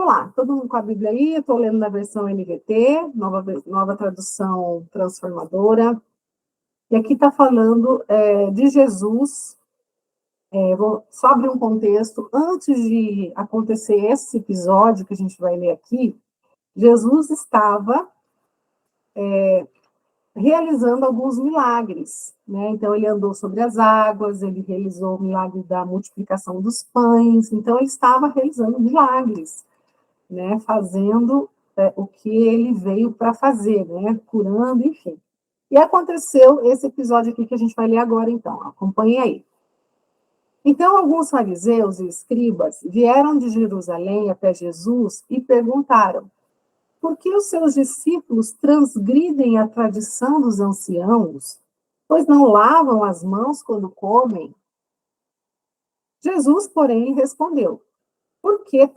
vamos lá, todo mundo com a Bíblia aí, eu estou lendo na versão NVT, nova tradução transformadora, e aqui está falando de Jesus. Vou só abrir um contexto, antes de acontecer esse episódio que a gente vai ler aqui, Jesus estava realizando alguns milagres, né? Então, ele andou sobre as águas, ele realizou o milagre da multiplicação dos pães, então, ele estava realizando milagres, né? Fazendo o que ele veio para fazer, né? Curando, enfim. E aconteceu esse episódio aqui que a gente vai ler agora, então. Acompanhe aí. Então, alguns fariseus e escribas vieram de Jerusalém até Jesus e perguntaram: por que os seus discípulos transgridem a tradição dos anciãos, pois não lavam as mãos quando comem? Jesus, porém, respondeu: por que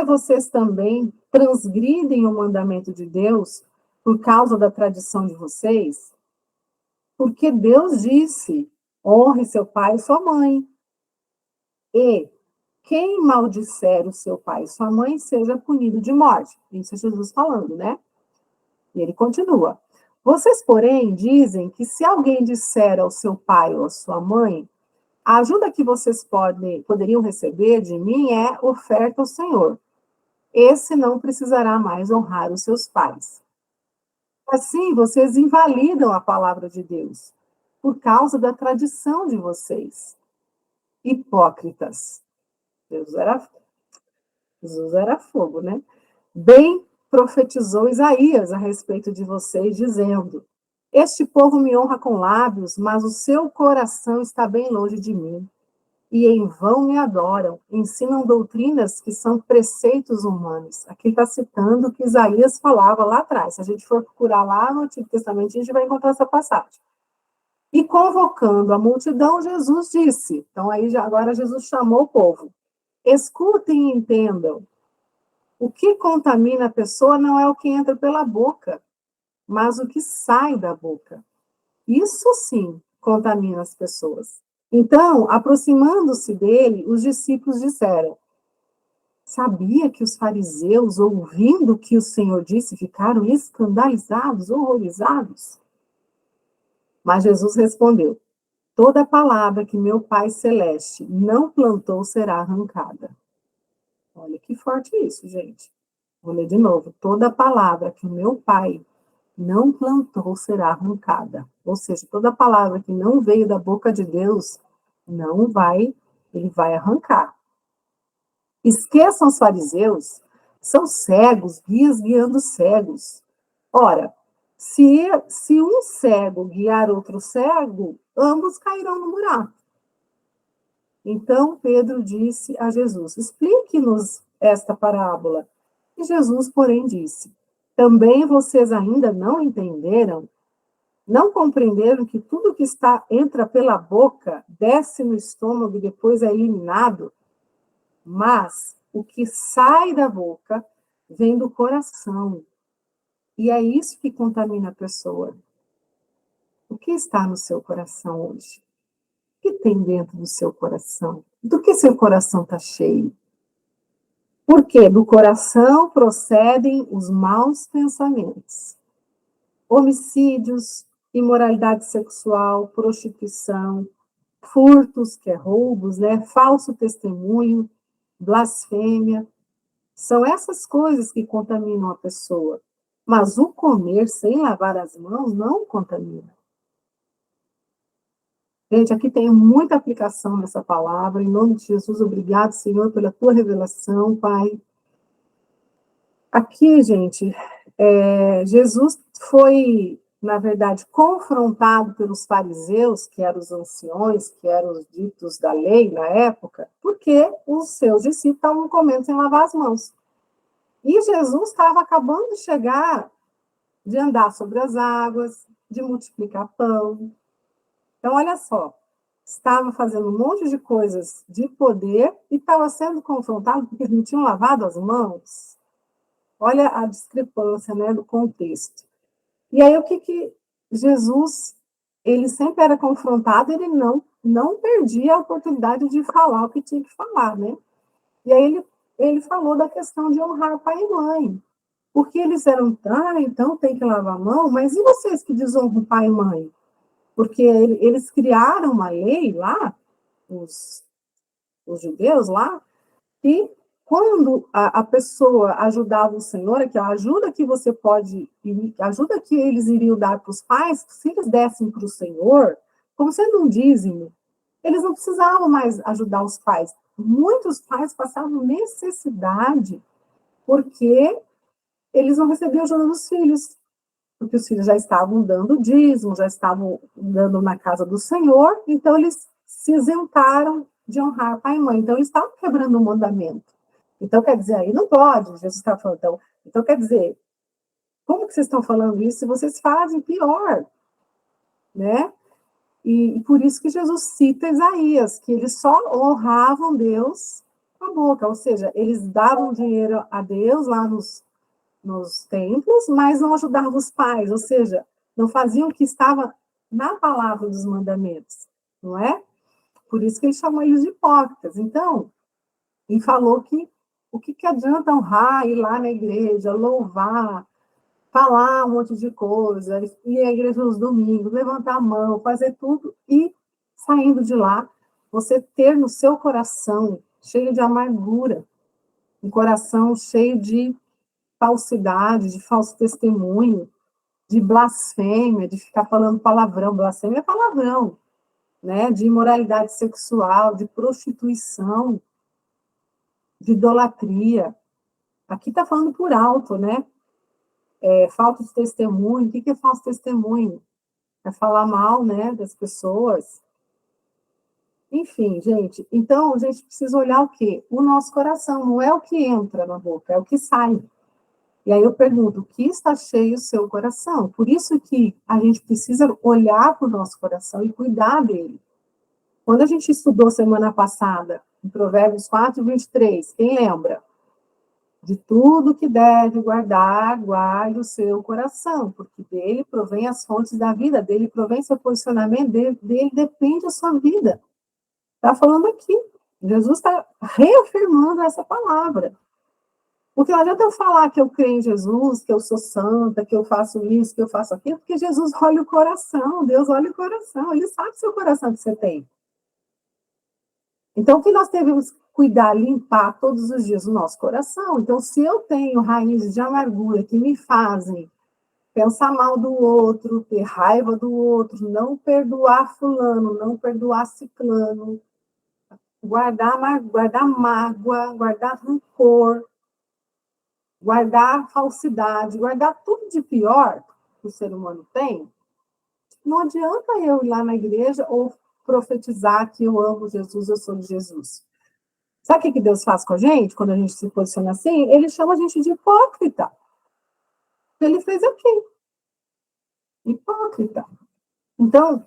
vocês também transgridem o mandamento de Deus por causa da tradição de vocês? Porque Deus disse: honre seu pai e sua mãe. E quem maldisser o seu pai e sua mãe seja punido de morte. Isso é Jesus falando, né? E ele continua: vocês, porém, dizem que se alguém disser ao seu pai ou à sua mãe, a ajuda que vocês poderiam receber de mim é oferta ao Senhor. Esse não precisará mais honrar os seus pais. Assim, vocês invalidam a palavra de Deus, por causa da tradição de vocês. Hipócritas. Jesus era fogo, né? Bem profetizou Isaías a respeito de vocês, dizendo: este povo me honra com lábios, mas o seu coração está bem longe de mim. E em vão me adoram, ensinam doutrinas que são preceitos humanos. Aqui está citando o que Isaías falava lá atrás. Se a gente for procurar lá no Antigo Testamento, a gente vai encontrar essa passagem. E convocando a multidão, Jesus disse, então aí agora Jesus chamou o povo: escutem e entendam. O que contamina a pessoa não é o que entra pela boca, mas o que sai da boca. Isso sim contamina as pessoas. Então, aproximando-se dele, os discípulos disseram: sabia que os fariseus, ouvindo o que o Senhor disse, ficaram escandalizados, horrorizados? Mas Jesus respondeu: toda palavra que meu Pai Celeste não plantou será arrancada. Olha que forte isso, gente. Vou ler de novo. Toda palavra que o meu Pai não plantou será arrancada. Ou seja, toda palavra que não veio da boca de Deus, ele vai arrancar. Esqueçam os fariseus, são cegos, guias guiando cegos. Ora, se um cego guiar outro cego, ambos cairão no buraco. Então Pedro disse a Jesus: explique-nos esta parábola. E Jesus, porém, disse: também vocês ainda não entenderam? Não compreenderam que tudo que entra pela boca desce no estômago e depois é eliminado? Mas o que sai da boca vem do coração. E é isso que contamina a pessoa. O que está no seu coração hoje? O que tem dentro do seu coração? Do que seu coração está cheio? Porque do coração procedem os maus pensamentos. Homicídios, imoralidade sexual, prostituição, furtos, que é roubos, né? Falso testemunho, blasfêmia. São essas coisas que contaminam a pessoa. Mas o comer sem lavar as mãos não contamina. Gente, aqui tem muita aplicação nessa palavra. Em nome de Jesus, obrigado, Senhor, pela tua revelação, Pai. Aqui, gente, Jesus foi, na verdade, confrontado pelos fariseus, que eram os anciões, que eram os ditos da lei na época, porque os seus discípulos estavam comendo sem lavar as mãos. E Jesus estava acabando de chegar, de andar sobre as águas, de multiplicar pão. Então, olha só, estava fazendo um monte de coisas de poder e estava sendo confrontado porque eles não tinham lavado as mãos. Olha a discrepância, né, do contexto. E aí, o que Jesus, ele sempre era confrontado, ele não perdia a oportunidade de falar o que tinha que falar, né? E aí, ele ele falou da questão de honrar pai e mãe. Porque eles eram, então tem que lavar a mão, mas e vocês que desonram pai e mãe? Porque eles criaram uma lei lá, os, os judeus lá, e quando a pessoa ajudava o Senhor, que a ajuda que você pode, a ajuda que eles iriam dar para os pais, se eles dessem para o Senhor, como sendo um dízimo, eles não precisavam mais ajudar os pais. Muitos pais passavam necessidade porque eles não recebiam ajuda dos filhos, porque os filhos já estavam dando dízimo, já estavam dando na casa do Senhor, então eles se isentaram de honrar pai e mãe. Então, eles estavam quebrando o mandamento. Então, quer dizer, aí não pode, Jesus está falando. Então, quer dizer, como que vocês estão falando isso se vocês fazem pior? Né? E por isso que Jesus cita Isaías, que eles só honravam Deus com a boca, ou seja, eles davam dinheiro a Deus lá nos templos, mas não ajudavam os pais, ou seja, não faziam o que estava na palavra dos mandamentos, não é? Por isso que ele chamou eles de hipócritas. Então, e falou que o que adianta honrar, ir lá na igreja, louvar, falar um monte de coisa, ir à igreja nos domingos, levantar a mão, fazer tudo e saindo de lá, você ter no seu coração cheio de amargura, um coração cheio de falsidade, de falso testemunho, de blasfêmia, de ficar falando palavrão. Blasfêmia é palavrão, né? De imoralidade sexual, de prostituição, de idolatria. Aqui está falando por alto, né? Falta de testemunho. O que é falso testemunho? É falar mal, né, das pessoas. Enfim, gente. Então, a gente precisa olhar o quê? O nosso coração. Não é o que entra na boca, é o que sai. E aí eu pergunto, o que está cheio o seu coração? Por isso que a gente precisa olhar para o nosso coração e cuidar dele. Quando a gente estudou semana passada, em Provérbios 4, 23, quem lembra? De tudo que deve guardar, guarde o seu coração, porque dele provém as fontes da vida, dele provém seu posicionamento, dele depende a sua vida. Está falando aqui. Jesus está reafirmando essa palavra. Porque não adianta eu falar que eu creio em Jesus, que eu sou santa, que eu faço isso, que eu faço aquilo, porque Jesus olha o coração, Deus olha o coração, Ele sabe o seu coração que você tem. Então, o que nós devemos cuidar, limpar todos os dias o nosso coração. Então, se eu tenho raízes de amargura que me fazem pensar mal do outro, ter raiva do outro, não perdoar fulano, não perdoar ciclano, guardar mágoa, guardar rancor, guardar falsidade, guardar tudo de pior que o ser humano tem, não adianta eu ir lá na igreja ou profetizar que eu amo Jesus, eu sou de Jesus. Sabe o que Deus faz com a gente quando a gente se posiciona assim? Ele chama a gente de hipócrita. Ele fez aqui. Hipócrita. Então,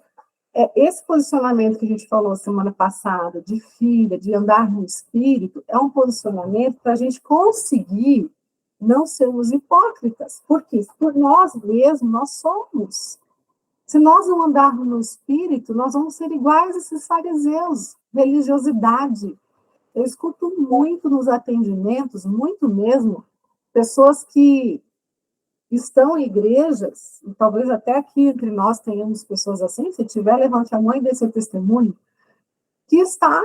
esse posicionamento que a gente falou semana passada, de filha, de andar no espírito, é um posicionamento para a gente conseguir não sermos hipócritas. Por quê? Por nós mesmos, nós somos. Se nós não andarmos no espírito, nós vamos ser iguais a esses fariseus, religiosidade. Eu escuto muito nos atendimentos, muito mesmo, pessoas que estão em igrejas, e talvez até aqui entre nós tenhamos pessoas assim, se tiver, levante a mão e dê seu testemunho, que está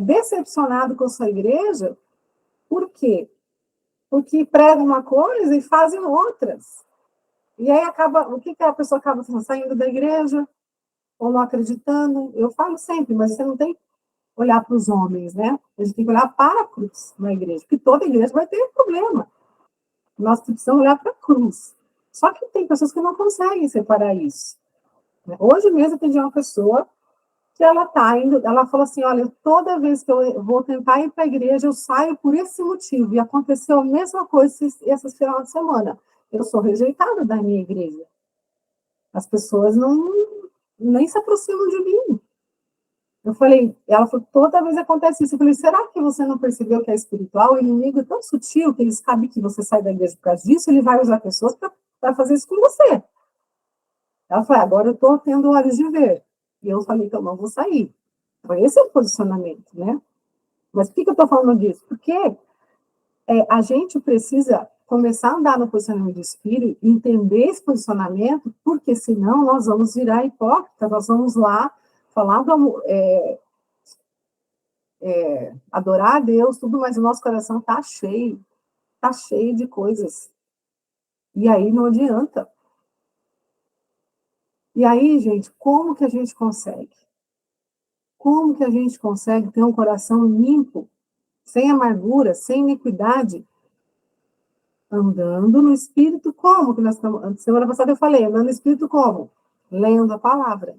decepcionado com a sua igreja. Por quê? Porque pregam uma coisa e fazem outras. E aí o que a pessoa acaba saindo da igreja, ou não acreditando? Eu falo sempre, mas você não tem que olhar para os homens, né? A gente tem que olhar para a cruz na igreja, porque toda igreja vai ter problema. Nós precisamos olhar para a cruz. Só que tem pessoas que não conseguem separar isso. Hoje mesmo eu atendi uma pessoa que ela está indo, ela falou assim, olha, toda vez que eu vou tentar ir para a igreja, eu saio por esse motivo. E aconteceu a mesma coisa essas final de semana. Eu sou rejeitada da minha igreja. As pessoas nem se aproximam de mim. Eu falei, ela falou, toda vez acontece isso. Eu falei, será que você não percebeu que é espiritual? O inimigo é tão sutil que ele sabe que você sai da igreja por causa disso, ele vai usar pessoas para fazer isso com você. Ela falou, agora eu estou tendo olhos de ver. E eu falei que eu não vou sair. Então, esse é o posicionamento, né? Mas por que eu estou falando disso? Porque a gente precisa começar a andar no posicionamento do espírito, entender esse posicionamento, porque senão nós vamos virar hipócrita, nós vamos lá falar do amor, adorar a Deus, tudo, mas o nosso coração está cheio de coisas. E aí não adianta. E aí, gente, como que a gente consegue? Como que a gente consegue ter um coração limpo, sem amargura, sem iniquidade, andando no Espírito como? Que nós estamos, semana passada eu falei, andando no Espírito como? Lendo a palavra.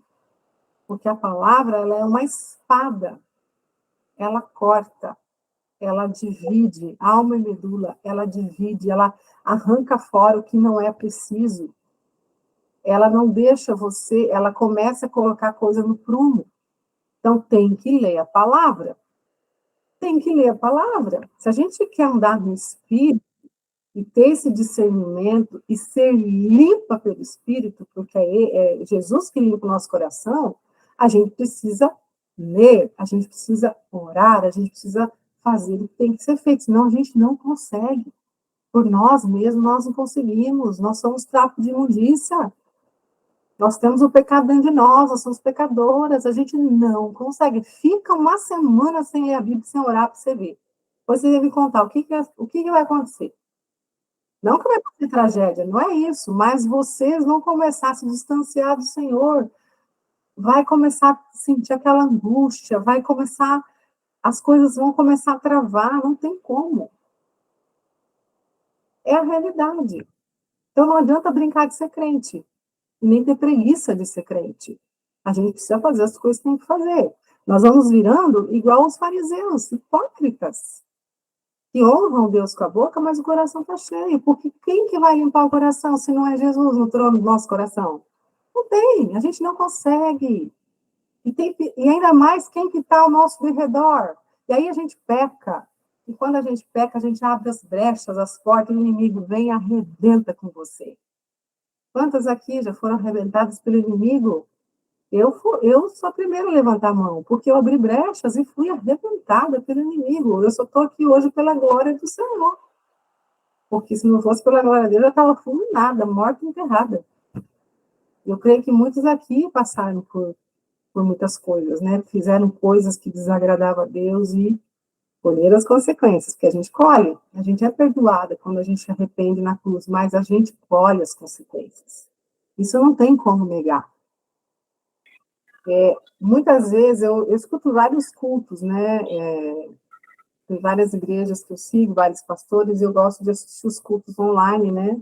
Porque a palavra, ela é uma espada. Ela corta, ela divide, alma e medula, ela divide, ela arranca fora o que não é preciso. Ela não deixa você, ela começa a colocar coisa no prumo. Então, tem que ler a palavra. Tem que ler a palavra. Se a gente quer andar no Espírito e ter esse discernimento e ser limpa pelo Espírito, porque é Jesus que limpa o nosso coração, a gente precisa ler, a gente precisa orar, a gente precisa fazer o que tem que ser feito, senão a gente não consegue. Por nós mesmos, nós não conseguimos, nós somos trapo de imundícia. Nós temos o pecado dentro de nós somos pecadoras, a gente não consegue. Fica uma semana sem ler a Bíblia, sem orar para você ver. Depois você deve contar o que vai acontecer. Não que vai acontecer tragédia, não é isso, mas vocês vão começar a se distanciar do Senhor, vai começar a sentir aquela angústia, as coisas vão começar a travar, não tem como. É a realidade. Então não adianta brincar de ser crente. E nem ter preguiça de ser crente. A gente precisa fazer as coisas que tem que fazer. Nós vamos virando igual os fariseus, hipócritas, que honram Deus com a boca, mas o coração está cheio. Porque quem que vai limpar o coração se não é Jesus no trono do nosso coração? Não tem, a gente não consegue. E ainda mais quem que está ao nosso redor. E aí a gente peca. E quando a gente peca, a gente abre as brechas, as portas, o inimigo vem e arrebenta com você. Quantas aqui já foram arrebentadas pelo inimigo? Eu sou a primeira a levantar a mão, porque eu abri brechas e fui arrebentada pelo inimigo. Eu só estou aqui hoje pela glória do Senhor. Porque se não fosse pela glória dele, eu estava fulminada, morta e enterrada. Eu creio que muitos aqui passaram por muitas coisas, né? Fizeram coisas que desagradavam a Deus e colheram as consequências, porque a gente colhe, a gente é perdoada quando a gente se arrepende na cruz, mas a gente colhe as consequências. Isso não tem como negar. Muitas vezes eu escuto vários cultos, né? Tem várias igrejas que eu sigo, vários pastores, e eu gosto de assistir os cultos online, né?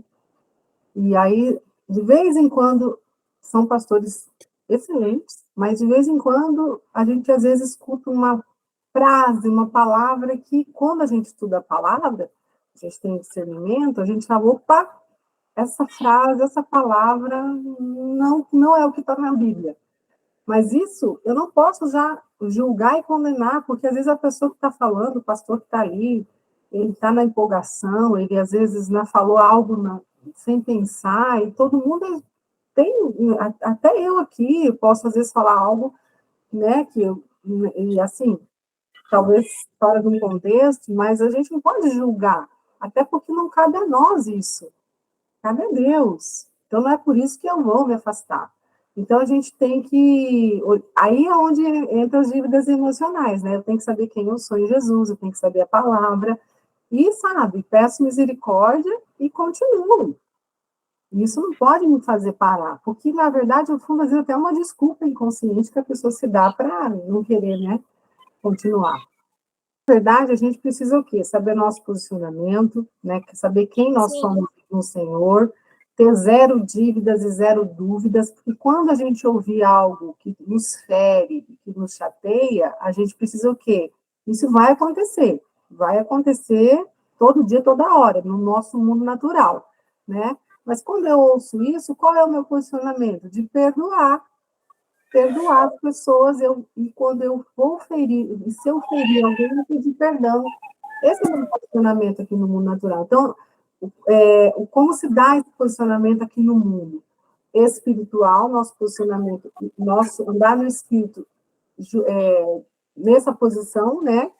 E aí, de vez em quando, são pastores excelentes, mas de vez em quando a gente às vezes escuta uma frase, uma palavra que, quando a gente estuda a palavra, a gente tem discernimento, a gente fala, opa, essa frase, essa palavra não é o que está na Bíblia. Mas isso eu não posso já julgar e condenar, porque às vezes a pessoa que está falando, o pastor que está ali, ele está na empolgação, ele às vezes falou algo sem pensar, e todo mundo tem, até eu aqui, posso às vezes falar algo, né, e assim, talvez fora de um contexto, mas a gente não pode julgar, até porque não cabe a nós isso, cabe a Deus. Então não é por isso que eu vou me afastar. Então, a gente tem que... Aí é onde entram as dívidas emocionais, né? Eu tenho que saber quem eu sou em Jesus, eu tenho que saber a palavra, e, sabe, peço misericórdia e continuo. Isso não pode me fazer parar, porque, na verdade, eu fui fazer até uma desculpa inconsciente que a pessoa se dá para não querer, né, continuar. Na verdade, a gente precisa o quê? Saber nosso posicionamento, né? Saber quem nós somos no Senhor, ter zero dívidas e zero dúvidas, porque quando a gente ouvir algo que nos fere, que nos chateia, a gente precisa o quê? Isso vai acontecer todo dia, toda hora, no nosso mundo natural, né? Mas quando eu ouço isso, qual é o meu posicionamento? De perdoar as pessoas, e quando eu vou ferir, e se eu ferir alguém, eu pedir perdão. Esse é o meu posicionamento aqui no mundo natural. Então, como se dá esse posicionamento aqui no mundo espiritual, nosso posicionamento, nosso andar no espírito, nessa posição, né?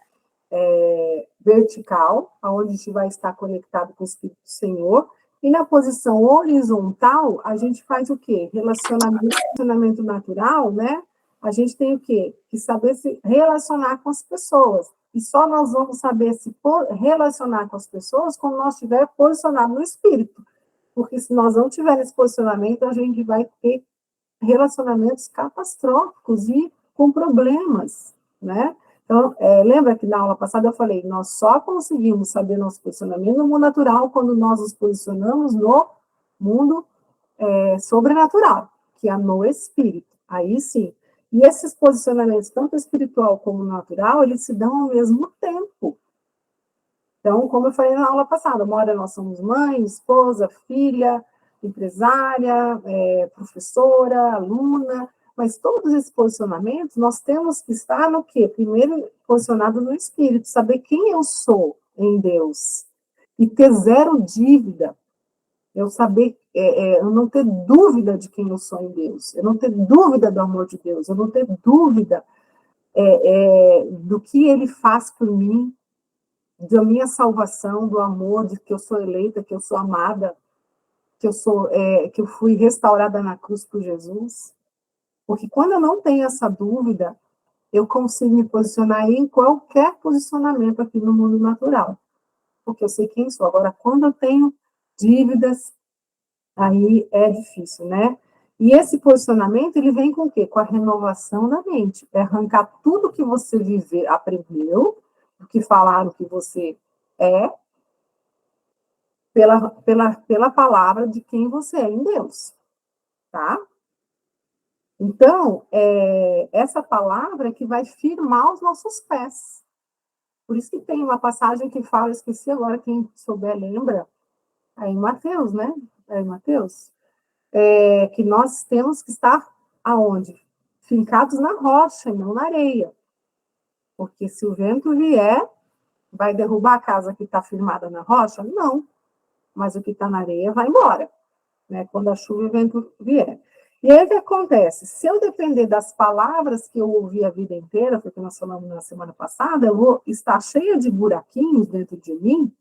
vertical, onde a gente vai estar conectado com o Espírito do Senhor, e na posição horizontal, a gente faz o quê? Relacionamento natural, né? A gente tem o quê? Que saber se relacionar com as pessoas. E só nós vamos saber se relacionar com as pessoas quando nós estiver posicionado no Espírito. Porque se nós não tivermos esse posicionamento, a gente vai ter relacionamentos catastróficos e com problemas, né? Então, lembra que na aula passada eu falei, nós só conseguimos saber nosso posicionamento no mundo natural quando nós nos posicionamos no mundo sobrenatural, que é no espírito. Aí sim. E esses posicionamentos, tanto espiritual como natural, eles se dão ao mesmo tempo. Então, como eu falei na aula passada, uma hora nós somos mãe, esposa, filha, empresária, professora, aluna, mas todos esses posicionamentos, nós temos que estar no quê? Primeiro, posicionado no Espírito, saber quem eu sou em Deus, e ter zero dívida, eu saber, eu não ter dúvida de quem eu sou em Deus, eu não ter dúvida do amor de Deus, eu não ter dúvida do que Ele faz por mim, da minha salvação, do amor, de que eu sou eleita, que eu sou amada, que eu fui restaurada na cruz por Jesus. Porque quando eu não tenho essa dúvida, eu consigo me posicionar em qualquer posicionamento aqui no mundo natural. Porque eu sei quem sou. Agora, quando eu tenho dívidas, aí é difícil, né? E esse posicionamento, ele vem com o quê? Com a renovação da mente. É arrancar tudo que você aprendeu, o que falaram que você é, pela palavra de quem você é em Deus, tá? Então, essa palavra é que vai firmar os nossos pés. Por isso que tem uma passagem que fala, esqueci agora, quem souber lembra, é em Mateus, né? É em Mateus. Que nós temos que estar aonde? Fincados na rocha e não na areia. Porque se o vento vier, vai derrubar a casa que está firmada na rocha? Não. Mas o que está na areia vai embora, né? Quando a chuva e o vento vier. E aí o que acontece? Se eu depender das palavras que eu ouvi a vida inteira, porque nós falamos na semana passada, eu vou estar cheia de buraquinhos dentro de mim,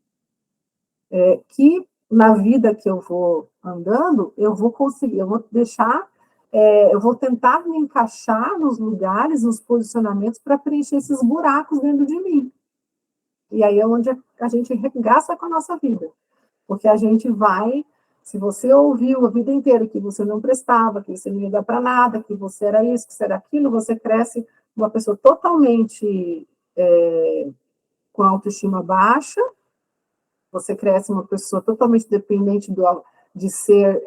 que na vida que eu vou andando, eu vou conseguir, eu vou deixar, eu vou tentar me encaixar nos lugares, nos posicionamentos para preencher esses buracos dentro de mim. E aí é onde a gente regaça com a nossa vida. Porque a gente vai, se você ouviu a vida inteira que você não prestava, que você não ia dar para nada, que você era isso, que você era aquilo, você cresce uma pessoa totalmente com autoestima baixa, você cresce uma pessoa totalmente dependente de ser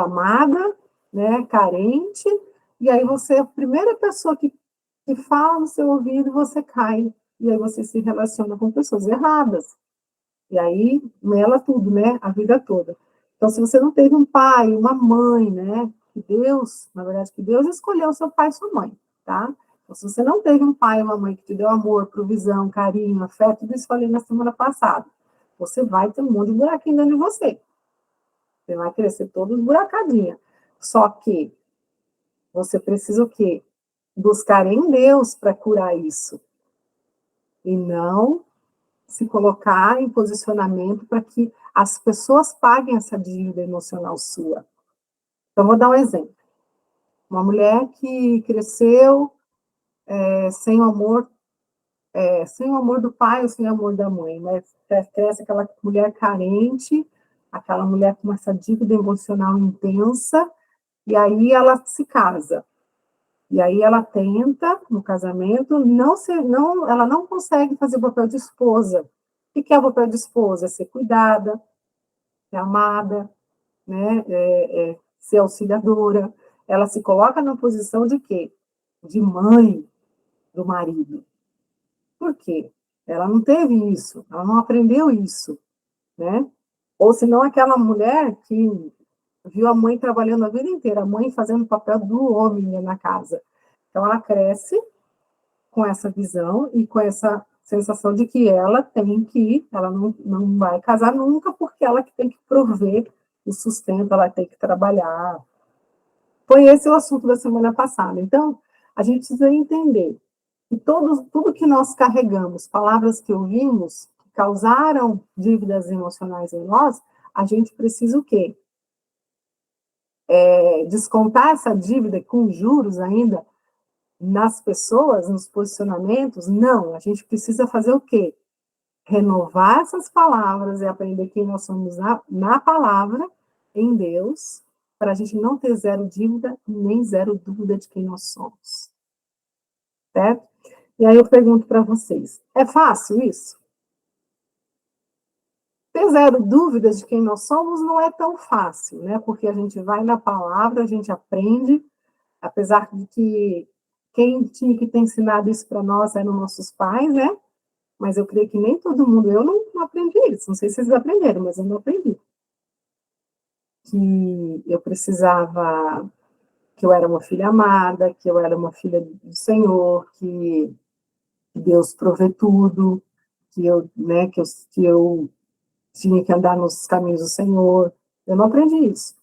amada, né, carente, e aí você é a primeira pessoa que fala no seu ouvido e você cai, e aí você se relaciona com pessoas erradas. E aí, mela tudo, né? A vida toda. Então, se você não teve um pai, uma mãe, né? Que Deus, na verdade, que Deus escolheu seu pai e sua mãe, tá? Então, se você não teve um pai e uma mãe que te deu amor, provisão, carinho, afeto, tudo isso eu falei na semana passada, você vai ter um monte de buraquinho dentro de você. Você vai crescer todo esburacadinha. Só que você precisa o quê? Buscar em Deus para curar isso. E não se colocar em posicionamento para que as pessoas paguem essa dívida emocional sua. Então, vou dar um exemplo. Uma mulher que cresceu sem o amor do pai ou sem o amor da mãe, mas cresce aquela mulher carente, aquela mulher com essa dívida emocional intensa, e aí ela se casa. E aí ela tenta, no casamento, ela não consegue fazer o papel de esposa. O que é o papel de esposa? É ser cuidada, ser amada, né? Ser auxiliadora. Ela se coloca na posição de quê? De mãe do marido. Por quê? Ela não teve isso, ela não aprendeu isso, né? Ou senão aquela mulher que viu a mãe trabalhando a vida inteira, a mãe fazendo o papel do homem na casa. Então ela cresce com essa visão e com essa sensação de que ela não vai casar nunca, porque ela que tem que prover o sustento, ela tem que trabalhar. Foi esse o assunto da semana passada. Então, a gente precisa entender E tudo que nós carregamos, palavras que ouvimos, que causaram dívidas emocionais em nós, a gente precisa o quê? Descontar essa dívida com juros ainda nas pessoas, nos posicionamentos? Não, a gente precisa fazer o quê? Renovar essas palavras e aprender quem nós somos na palavra, em Deus, para a gente não ter zero dívida nem zero dúvida de quem nós somos. Certo? E aí eu pergunto para vocês, é fácil isso? Ter zero dúvidas de quem nós somos não é tão fácil, né? Porque a gente vai na palavra, a gente aprende, apesar de que quem tinha que ter ensinado isso para nós eram nossos pais, né? Mas eu creio que nem todo mundo, eu não aprendi isso, não sei se vocês aprenderam, mas eu não aprendi. Que eu precisava, que eu era uma filha amada, que eu era uma filha do Senhor, que Deus provê tudo, que eu, né, que eu tinha que andar nos caminhos do Senhor. Eu não aprendi isso.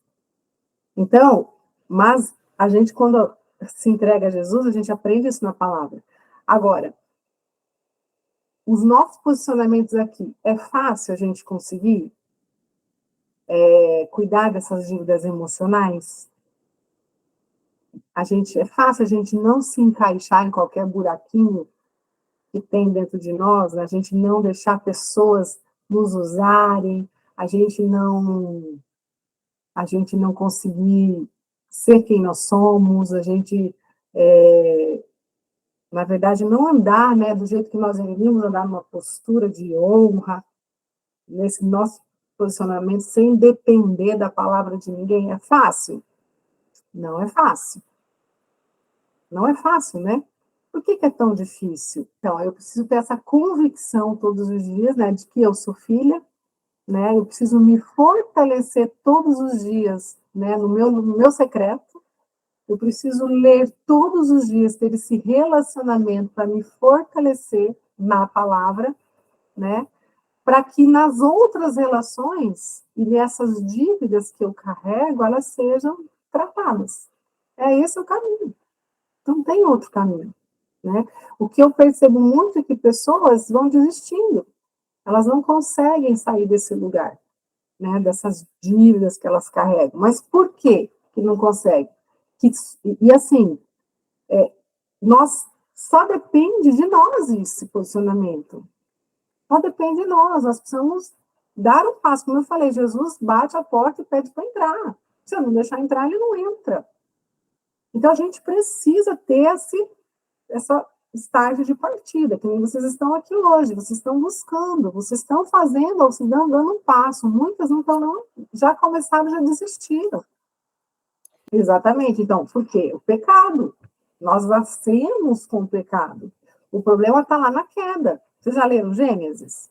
Então, mas a gente, quando se entrega a Jesus, a gente aprende isso na palavra. Agora, os nossos posicionamentos aqui, é fácil a gente conseguir cuidar dessas dívidas emocionais? É fácil a gente não se encaixar em qualquer buraquinho que tem dentro de nós, a gente não deixar pessoas nos usarem, a gente não conseguir ser quem nós somos, a gente, na verdade, não andar, né, do jeito que nós deveríamos andar numa postura de honra, nesse nosso posicionamento, sem depender da palavra de ninguém. É fácil? Não é fácil. Não é fácil, né? Por que é tão difícil? Então, eu preciso ter essa convicção todos os dias, né, de que eu sou filha, né? Eu preciso me fortalecer todos os dias, né, no meu secreto. Eu preciso ler todos os dias, ter esse relacionamento para me fortalecer na palavra, né? Para que nas outras relações e nessas dívidas que eu carrego, elas sejam tratadas. Esse o caminho. Não tem outro caminho, né? O que eu percebo muito é que pessoas vão desistindo. Elas não conseguem sair desse lugar, né? Dessas dívidas que elas carregam. Mas por quê que não conseguem? E assim, nós só depende de nós esse posicionamento. Só depende de nós precisamos dar um passo. Como eu falei, Jesus bate a porta e pede para entrar. Se eu não deixar entrar, ele não entra. Então, a gente precisa ter essa estágio de partida, que nem vocês estão aqui hoje, vocês estão buscando, vocês estão fazendo, vocês estão dando um passo. Muitas não estão, já começaram, já desistiram. Exatamente. Então, por quê? O pecado. Nós nascemos com o pecado. O problema está lá na queda. Vocês já leram Gênesis?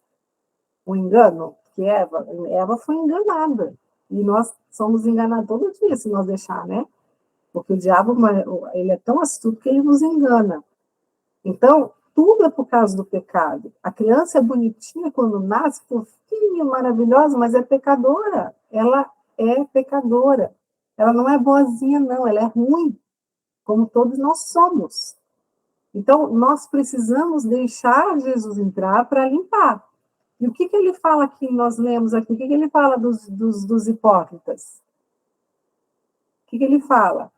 O engano, que Eva foi enganada. E nós somos enganados todo dia, se nós deixar, né? Porque o diabo, ele é tão astuto que ele nos engana. Então, tudo é por causa do pecado. A criança é bonitinha quando nasce, fofinha, maravilhosa, mas é pecadora. Ela é pecadora. Ela não é boazinha, não. Ela é ruim, como todos nós somos. Então, nós precisamos deixar Jesus entrar para limpar. E o que ele fala aqui, nós lemos aqui, o que ele fala dos hipócritas? O que ele fala?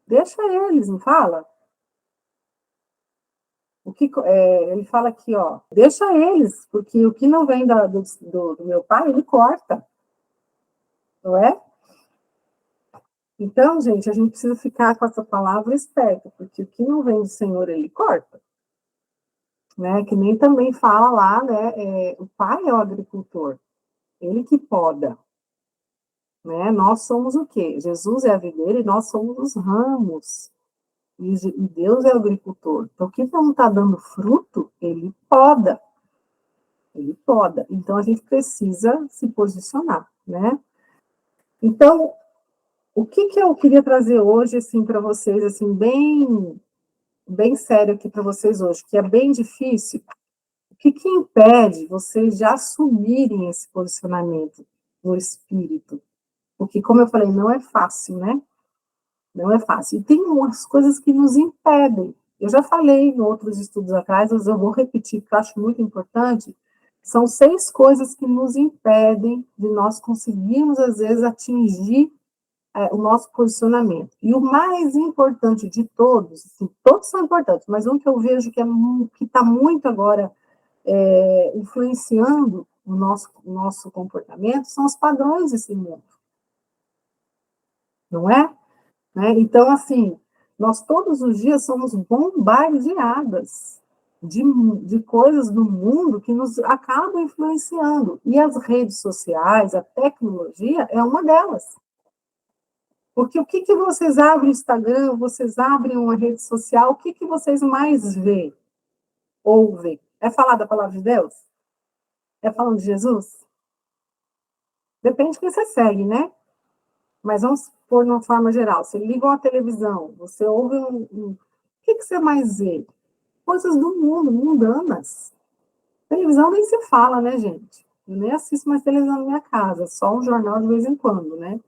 Deixa eles, não fala? Ele fala aqui, ó, deixa eles, porque o que não vem do meu pai, ele corta. Não é? Então, gente, a gente precisa ficar com essa palavra esperta, porque o que não vem do Senhor, ele corta. Né? Que nem também fala lá, né? O pai é o agricultor, ele que poda. Né? Nós somos o quê? Jesus é a videira e nós somos os ramos. E Deus é o agricultor. Então, o que não está dando fruto, ele poda. Ele poda. Então, a gente precisa se posicionar, né? Então, o que eu queria trazer hoje, assim, para vocês, assim, bem sério aqui para vocês hoje, que é bem difícil. O que impede vocês de assumirem esse posicionamento no espírito? Porque, como eu falei, não é fácil, né? Não é fácil. E tem umas coisas que nos impedem. Eu já falei em outros estudos atrás, mas eu vou repetir, porque eu acho muito importante. São 6 coisas que nos impedem de nós conseguirmos, às vezes, atingir o nosso posicionamento. E o mais importante de todos, assim, todos são importantes, mas um que eu vejo que está muito agora influenciando o nosso comportamento são os padrões desse mundo, não é? Né? Então, assim, nós todos os dias somos bombardeadas de coisas do mundo que nos acabam influenciando. E as redes sociais, a tecnologia é uma delas. Porque o que vocês abrem o Instagram, vocês abrem uma rede social, o que vocês mais veem, ouvem? É falar da palavra de Deus? É falando de Jesus? Depende de quem você segue, né? Mas vamos pôr de uma forma geral. Você liga uma televisão, você ouve o que você mais vê? Coisas do mundo, mundanas. Televisão nem se fala, né, gente? Eu nem assisto mais televisão na minha casa, só um jornal de vez em quando, né?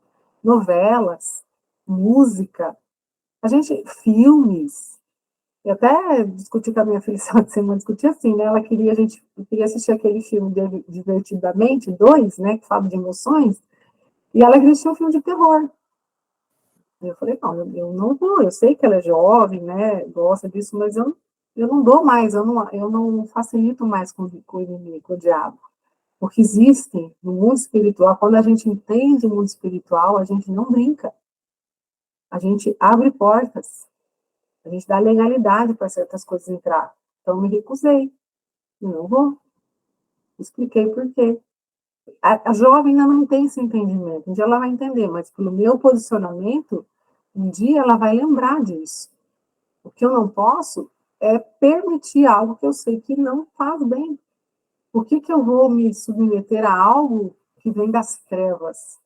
Novelas, música, filmes. Eu até discuti com a minha filha essa semana, discuti assim, né? Ela queria, a gente queria assistir aquele filme Divertidamente, 2, né? Que fala de emoções, e ela queria assistir um filme de terror. Eu falei, não, eu não vou, eu sei que ela é jovem, né, gosta disso, mas eu não dou mais, eu não facilito mais com o inimigo, com o diabo. Porque existem no mundo espiritual, quando a gente entende o mundo espiritual, a gente não brinca. A gente abre portas, a gente dá legalidade para certas coisas entrar. Então, eu me recusei. Eu não vou. Expliquei por quê. A jovem ainda não tem esse entendimento. Um dia ela vai entender, mas pelo meu posicionamento, um dia ela vai lembrar disso. O que eu não posso é permitir algo que eu sei que não faz bem. Por que eu vou me submeter a algo que vem das trevas?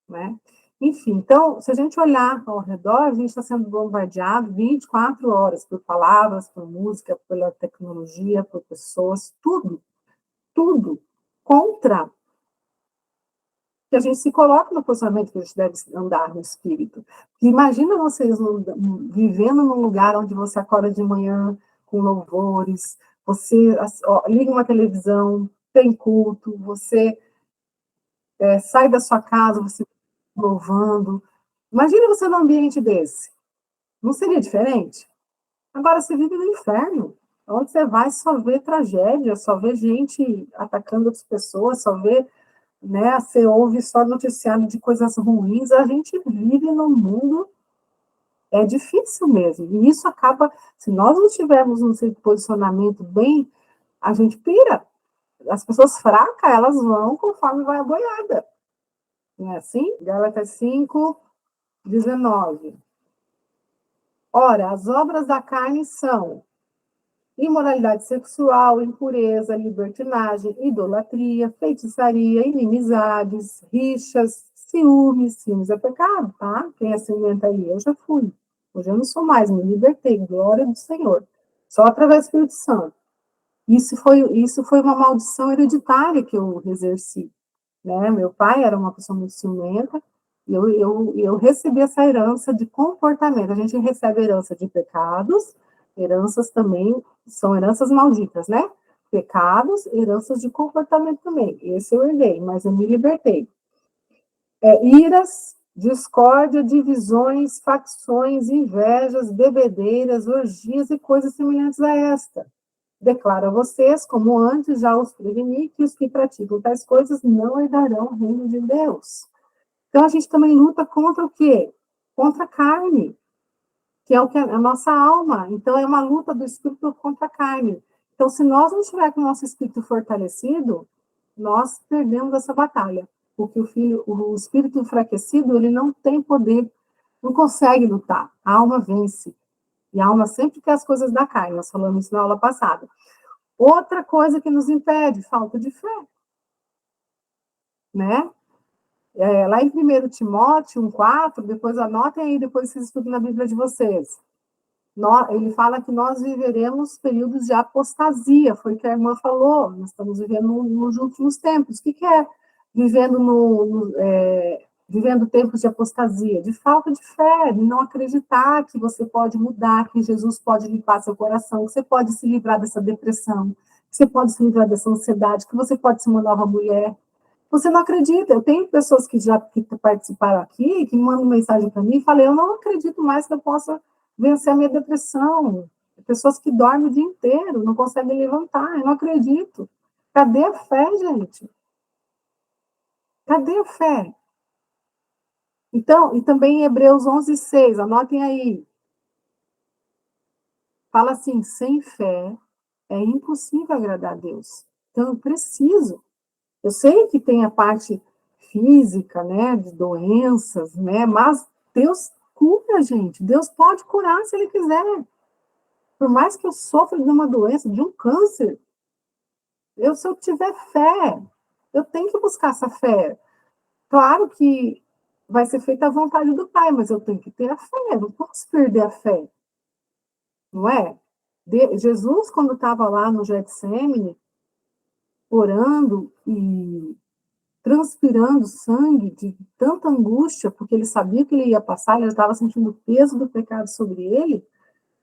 Né? Enfim, então, se a gente olhar ao redor, a gente está sendo bombardeado 24 horas por palavras, por música, pela tecnologia, por pessoas, tudo contra que a gente se coloque no posicionamento que a gente deve andar no espírito. Imagina vocês vivendo num lugar onde você acorda de manhã com louvores, você liga uma televisão, tem culto, você sai da sua casa, você louvando. Imagina você num ambiente desse. Não seria diferente? Agora, você vive no inferno. Onde você vai, só vê tragédia, só vê gente atacando outras pessoas, só vê, né, você ouve só noticiário de coisas ruins. A gente vive num mundo, é difícil mesmo. E isso acaba, se nós não tivermos um posicionamento bem, a gente pira. As pessoas fracas, elas vão conforme vai a boiada. Não é assim? Gálatas 5, 19. Ora, as obras da carne são imoralidade sexual, impureza, libertinagem, idolatria, feitiçaria, inimizades, rixas, ciúmes. Ciúmes é pecado, tá? Quem é ciumento aí? Eu já fui. Hoje eu não sou mais, me libertei, glória do Senhor. Só através do Espírito Santo. Isso foi uma maldição hereditária que eu exerci. Né? Meu pai era uma pessoa muito ciumenta, e eu recebi essa herança de comportamento. A gente recebe herança de pecados, heranças também, são heranças malditas, né? Pecados, heranças de comportamento também. Esse eu herdei, mas eu me libertei. Iras, discórdia, divisões, facções, invejas, bebedeiras, orgias e coisas semelhantes a esta. Declaro a vocês, como antes já os preveni, que os que praticam tais coisas não herdarão o reino de Deus. Então, a gente também luta contra o quê? Contra a carne, que é o que é a nossa alma. Então, é uma luta do espírito contra a carne. Então, se nós não tivermos o nosso espírito fortalecido, nós perdemos essa batalha. Porque o espírito enfraquecido, ele não tem poder, não consegue lutar. A alma vence. E a alma sempre quer as coisas da carne. Nós falamos isso na aula passada. Outra coisa que nos impede, falta de fé. Né? Lá em 1 Timóteo 1,4, depois anotem aí, depois vocês estudem na Bíblia de vocês. Ele fala que nós viveremos períodos de apostasia, foi o que a irmã falou, nós estamos vivendo nos últimos tempos. O que é vivendo vivendo tempos de apostasia, de falta de fé, de não acreditar que você pode mudar, que Jesus pode limpar seu coração, que você pode se livrar dessa depressão, que você pode se livrar dessa ansiedade, que você pode ser uma nova mulher. Você não acredita. Eu tenho pessoas que participaram aqui, que me mandam mensagem para mim e falam, eu não acredito mais que eu possa vencer a minha depressão. Pessoas que dormem o dia inteiro, não conseguem levantar, eu não acredito. Cadê a fé, gente? Cadê a fé? Então, e também em Hebreus 11:6, anotem aí. Fala assim, sem fé é impossível agradar a Deus. Então, eu preciso. Eu sei que tem a parte física, né, de doenças, né, mas Deus cura, gente. Deus pode curar se Ele quiser. Por mais que eu sofra de uma doença, de um câncer, se eu tiver fé, eu tenho que buscar essa fé. Claro que vai ser feita a vontade do Pai, mas eu tenho que ter a fé, não posso perder a fé, não é? Jesus, quando estava lá no Getsemane, orando e transpirando sangue de tanta angústia, porque ele sabia que ele ia passar, ele estava sentindo o peso do pecado sobre ele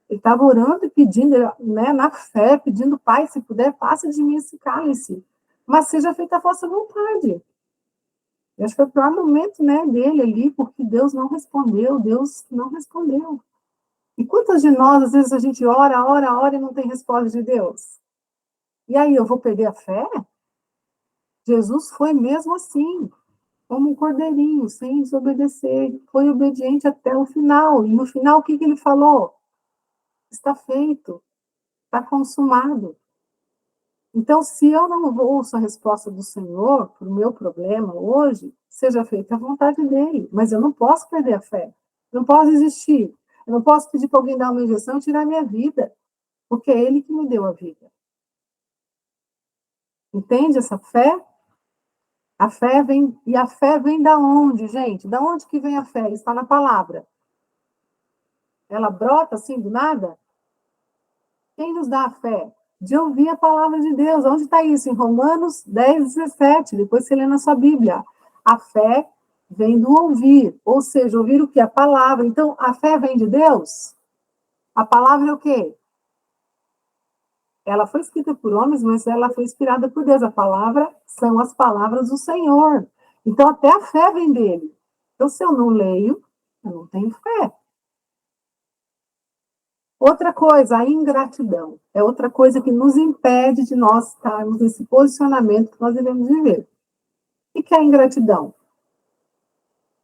estava orando e pedindo, né, na fé, pedindo, Pai, se puder, passe de mim esse cálice, mas seja feita a vossa vontade. Eu acho que foi o pior momento, né, dele ali, porque Deus não respondeu. E quantas de nós, às vezes, a gente ora e não tem resposta de Deus? E aí, eu vou perder a fé? Jesus foi mesmo assim, como um cordeirinho, sem desobedecer, foi obediente até o final. E no final, o que ele falou? Está feito, está consumado. Então, se eu não ouço a resposta do Senhor para o meu problema hoje, seja feita a vontade dele, mas eu não posso perder a fé, não posso desistir, eu não posso pedir para alguém dar uma injeção e tirar a minha vida, porque é ele que me deu a vida. Entende essa fé? A fé vem, e a fé vem da onde, gente? Da onde que vem a fé? Está na palavra. Ela brota assim do nada? Quem nos dá a fé? De ouvir a palavra de Deus. Onde está isso? Em Romanos 10:17. Depois você lê na sua Bíblia. A fé vem do ouvir. Ou seja, ouvir o que? A palavra. Então, a fé vem de Deus? A palavra é o quê? Ela foi escrita por homens, mas ela foi inspirada por Deus. A palavra são as palavras do Senhor. Então, até a fé vem dele. Então, se eu não leio, eu não tenho fé. Outra coisa, a ingratidão. É outra coisa que nos impede de nós estarmos nesse posicionamento que nós devemos viver. O que é a ingratidão?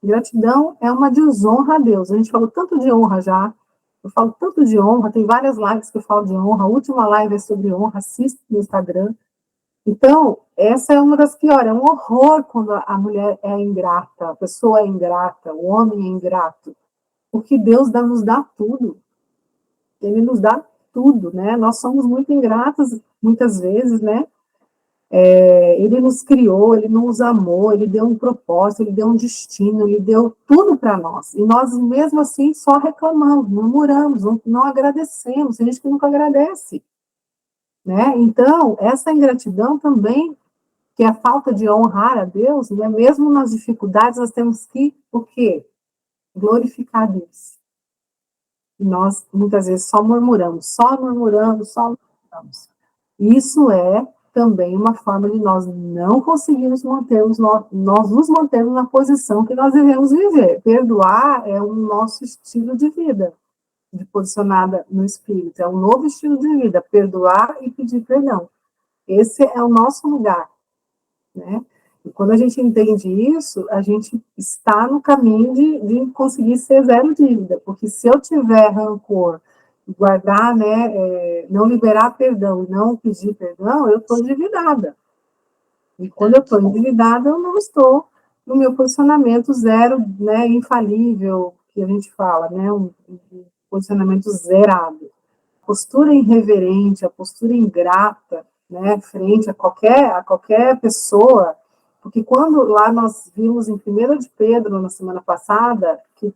Ingratidão é uma desonra a Deus. A gente falou tanto de honra já. Eu falo tanto de honra, tem várias lives que eu falo de honra. A última live é sobre honra, assista no Instagram. Então, essa é uma das que, olha, é um horror quando a mulher é ingrata, a pessoa é ingrata, o homem é ingrato. Porque Deus nos dá tudo. Ele nos dá tudo, né? Nós somos muito ingratos, muitas vezes, né? Ele nos criou, ele nos amou, ele deu um propósito, ele deu um destino, ele deu tudo para nós. E nós, mesmo assim, só reclamamos, murmuramos, não agradecemos. Tem gente que nunca agradece, né? Então, essa ingratidão também, que é a falta de honrar a Deus, né? Mesmo nas dificuldades, nós temos que, o quê? Glorificar a Deus. E nós, muitas vezes, só murmuramos. Isso é também uma forma de nós não conseguirmos mantermos, nós nos mantermos na posição que nós devemos viver. Perdoar é o nosso estilo de vida, de posicionada no Espírito. É um novo estilo de vida, perdoar e pedir perdão. Esse é o nosso lugar, né? E quando a gente entende isso, a gente está no caminho de conseguir ser zero dívida, porque se eu tiver rancor, guardar, né, não liberar perdão e não pedir perdão, eu estou endividada. E quando eu estou endividada, eu não estou no meu posicionamento zero, né, infalível, que a gente fala, né, um posicionamento zerado. A postura irreverente, a postura ingrata, né, frente a qualquer pessoa, porque quando lá nós vimos em 1 de Pedro, na semana passada, que,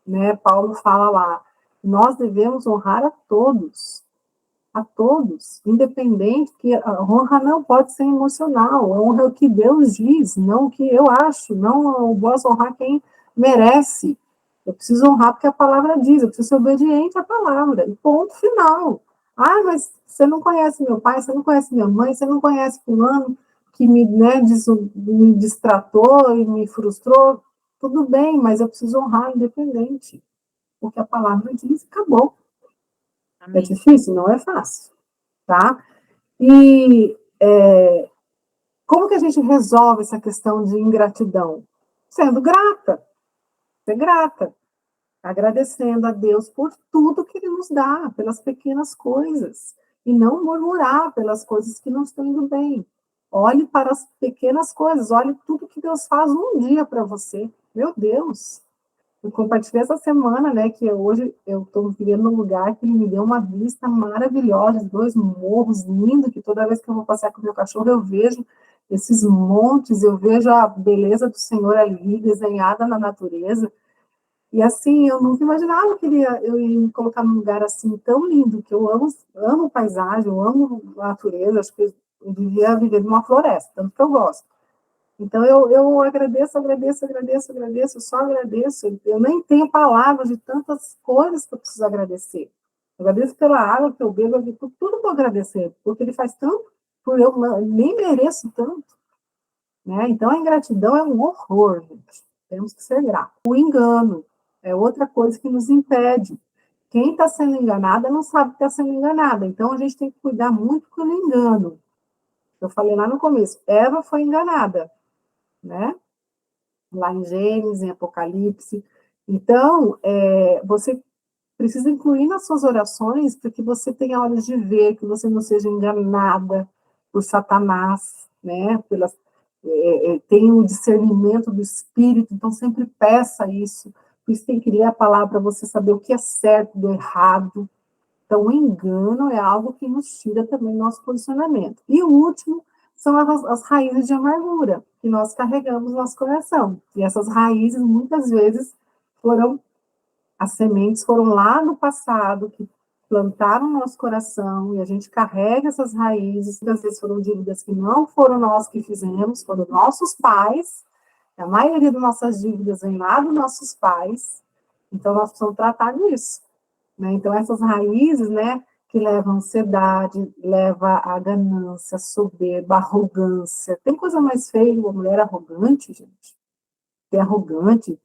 né, Paulo fala lá, nós devemos honrar a todos. a todos, independente, que a honra não pode ser emocional, a honra é o que Deus diz, não o que eu acho, não eu posso honrar quem merece. Eu preciso honrar porque a palavra diz, eu preciso ser obediente à palavra, e ponto final. Ah, mas você não conhece meu pai, você não conhece minha mãe, você não conhece fulano que me distratou e me frustrou. Tudo bem, mas eu preciso honrar independente, porque a palavra diz, acabou. É Amém. difícil? Não é fácil, tá? E como que a gente resolve essa questão de ingratidão? Sendo grata, ser grata, agradecendo a Deus por tudo que Ele nos dá, pelas pequenas coisas, e não murmurar pelas coisas que não estão indo bem. Olhe para as pequenas coisas, olhe tudo que Deus faz um dia para você. Meu Deus! Eu compartilhei essa semana, né, que hoje eu estou vivendo num lugar que ele me deu uma vista maravilhosa, 2 morros lindos, que toda vez que eu vou passear com o meu cachorro, eu vejo esses montes, eu vejo a beleza do Senhor ali, desenhada na natureza. E assim, eu nunca imaginava que eu ia me colocar num lugar assim tão lindo, que eu amo paisagem, eu amo a natureza, acho que eu devia viver numa floresta, tanto que eu gosto. Então, eu agradeço, agradeço, agradeço, agradeço, só agradeço. Eu nem tenho palavras de tantas coisas que eu preciso agradecer. Eu agradeço pela água que eu bebo, por tudo que eu agradecer, porque ele faz tanto, por eu nem mereço tanto. Né? Então, a ingratidão é um horror, gente. Temos que ser gratos. O engano é outra coisa que nos impede. Quem está sendo enganada não sabe que está sendo enganada. Então, a gente tem que cuidar muito com o engano. Eu falei lá no começo, Eva foi enganada, né? Lá em Gênesis, em Apocalipse. Então, você precisa incluir nas suas orações para que você tenha olhos de ver, que você não seja enganada por Satanás, né? Tenha o discernimento do Espírito, então sempre peça isso. Por isso tem que ler a palavra para você saber o que é certo do errado. Então, o engano é algo que nos tira também nosso posicionamento. E o último são as raízes de amargura que nós carregamos no nosso coração. E essas raízes, muitas vezes, as sementes foram lá no passado, que plantaram no nosso coração, e a gente carrega essas raízes. Muitas vezes foram dívidas que não foram nós que fizemos, foram nossos pais. A maioria das nossas dívidas vem lá dos nossos pais. Então, nós precisamos tratar disso. Né? Então, essas raízes, né, que levam a ansiedade, leva a ganância, soberba, arrogância. Tem coisa mais feia uma mulher arrogante, gente? Ser arrogante,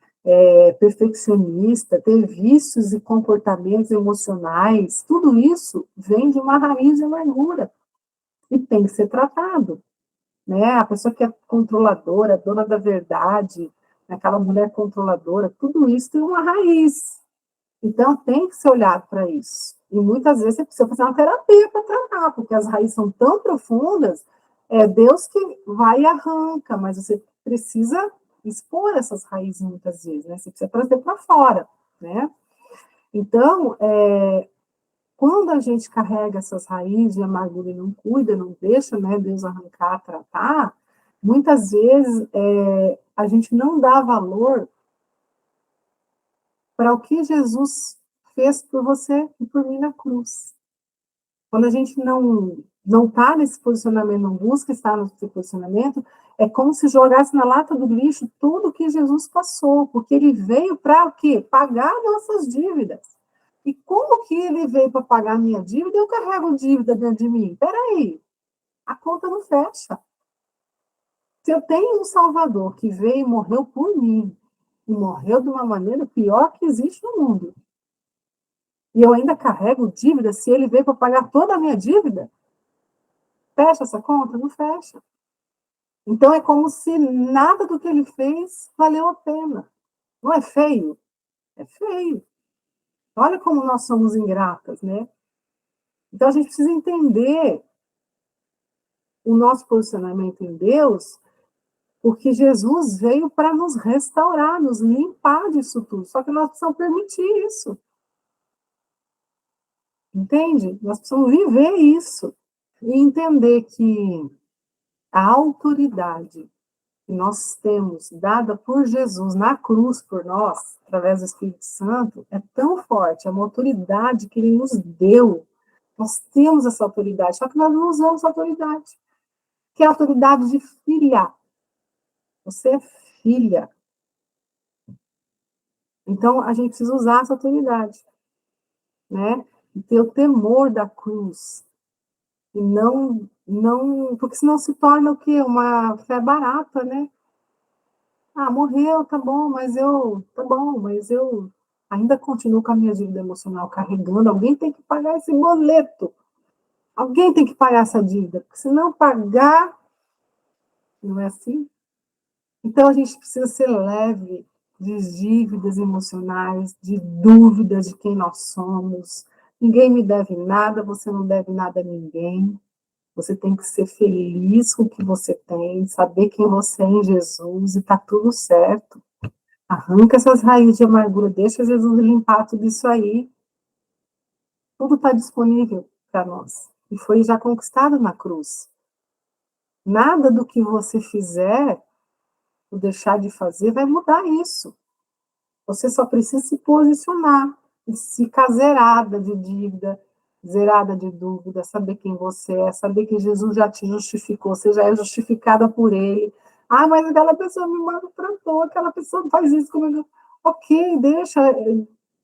perfeccionista, ter vícios e comportamentos emocionais, tudo isso vem de uma raiz de amargura e tem que ser tratado. Né? A pessoa que é controladora, dona da verdade, aquela mulher controladora, tudo isso tem uma raiz. Então, tem que ser olhado para isso. E muitas vezes você precisa fazer uma terapia para tratar, porque as raízes são tão profundas, é Deus que vai e arranca, mas você precisa expor essas raízes muitas vezes, né? Você precisa trazer para fora, né? Então, quando a gente carrega essas raízes de amargura e não cuida, não deixa, né, Deus arrancar, tratar, muitas vezes a gente não dá valor para o que Jesus fez por você e por mim na cruz. Quando a gente não está nesse posicionamento, não busca estar nesse posicionamento, é como se jogasse na lata do lixo tudo que Jesus passou, porque ele veio para o quê? Pagar nossas dívidas. E como que ele veio para pagar a minha dívida? Eu carrego dívida dentro de mim. Peraí, a conta não fecha. Se eu tenho um Salvador que veio e morreu por mim, e morreu de uma maneira pior que existe no mundo, e eu ainda carrego dívida, se ele veio para pagar toda a minha dívida, fecha essa conta? Não fecha. Então é como se nada do que ele fez valeu a pena. Não é feio? É feio. Olha como nós somos ingratas, né? Então a gente precisa entender o nosso posicionamento em Deus, porque Jesus veio para nos restaurar, nos limpar disso tudo. Só que nós precisamos permitir isso. Entende? Nós precisamos viver isso e entender que a autoridade que nós temos, dada por Jesus na cruz por nós, através do Espírito Santo, é tão forte, é uma autoridade que ele nos deu, Nós temos essa autoridade, só que nós não usamos essa autoridade, que é a autoridade de filha. Você é filha. Então, a gente precisa usar essa autoridade, né? E ter o temor da cruz. E não, porque senão se torna o quê? Uma fé barata, né? Ah, morreu, tá bom, mas eu ainda continuo com a minha dívida emocional carregando. Alguém tem que pagar esse boleto. Alguém tem que pagar essa dívida, porque se não pagar, não é assim? Então a gente precisa ser leve de dívidas emocionais, de dúvidas de quem nós somos. Ninguém me deve nada, você não deve nada a ninguém. Você tem que ser feliz com o que você tem, saber quem você é em Jesus e tá tudo certo. Arranca essas raízes de amargura, deixa Jesus limpar tudo isso aí. Tudo está disponível para nós. E foi já conquistado na cruz. Nada do que você fizer ou deixar de fazer vai mudar isso. Você só precisa se posicionar e ficar zerada de dívida, zerada de dúvida, saber quem você é, saber que Jesus já te justificou, você já é justificada por ele. Ah, mas aquela pessoa me maltratou, aquela pessoa faz isso comigo. Ok, deixa,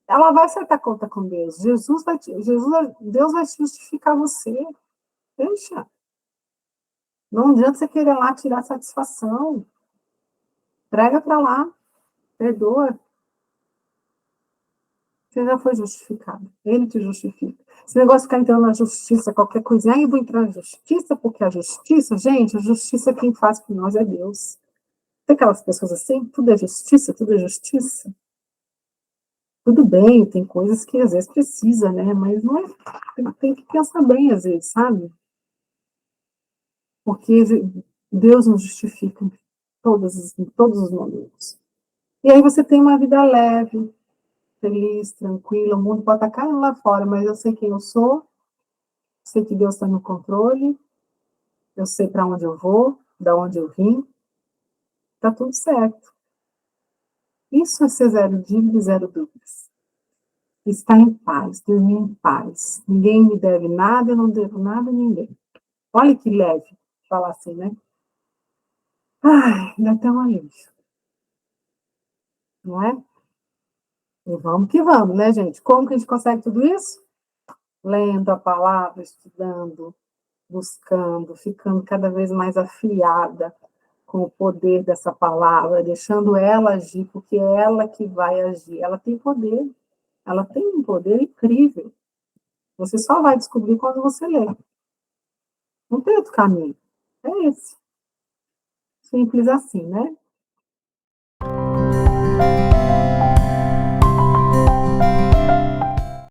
ela vai acertar conta com Deus. Deus vai justificar você. Deixa. Não adianta você querer lá tirar satisfação. Entrega para lá, perdoa. Você já foi justificado. Ele te justifica. Esse negócio de ficar entrando na justiça, qualquer coisa, eu vou entrar na justiça, porque a justiça, gente, a justiça quem faz por nós é Deus. Tem aquelas pessoas assim, tudo é justiça, tudo é justiça. Tudo bem, tem coisas que às vezes precisa, né? Mas não é. Tem que pensar bem, às vezes, sabe? Porque Deus nos justifica em todos os momentos. E aí você tem uma vida leve, feliz, tranquila. O mundo pode estar caindo lá fora, mas eu sei quem eu sou, sei que Deus está no controle, eu sei para onde eu vou, da onde eu vim, está tudo certo. Isso é ser zero dívida e zero dúvidas. Estar em paz, dormir em paz. Ninguém me deve nada, eu não devo nada a ninguém. Olha que leve falar assim, né? Ai, dá até um alívio, não é? E vamos que vamos, né, gente? Como que a gente consegue tudo isso? Lendo a palavra, estudando, buscando, ficando cada vez mais afiada com o poder dessa palavra, deixando ela agir, porque é ela que vai agir. Ela tem um poder incrível. Você só vai descobrir quando você ler. Não tem outro caminho. É esse. Simples assim, né?